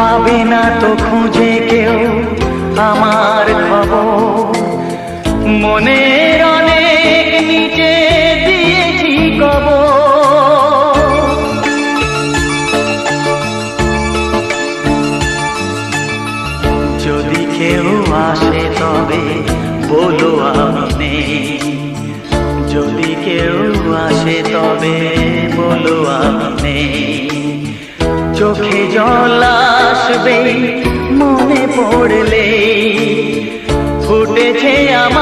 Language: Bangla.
পাবে না তো খুঁজে কেউ আমার খবর। মনের অনেক নিচে দিয়েছি কবর। যদি কেউ আসে তবে বলো আমি নেই। যদি কেউ আসে তবে বলো আমি নেই। চোখে জল আসবে মনে পড়লে, ফুটেছে আমার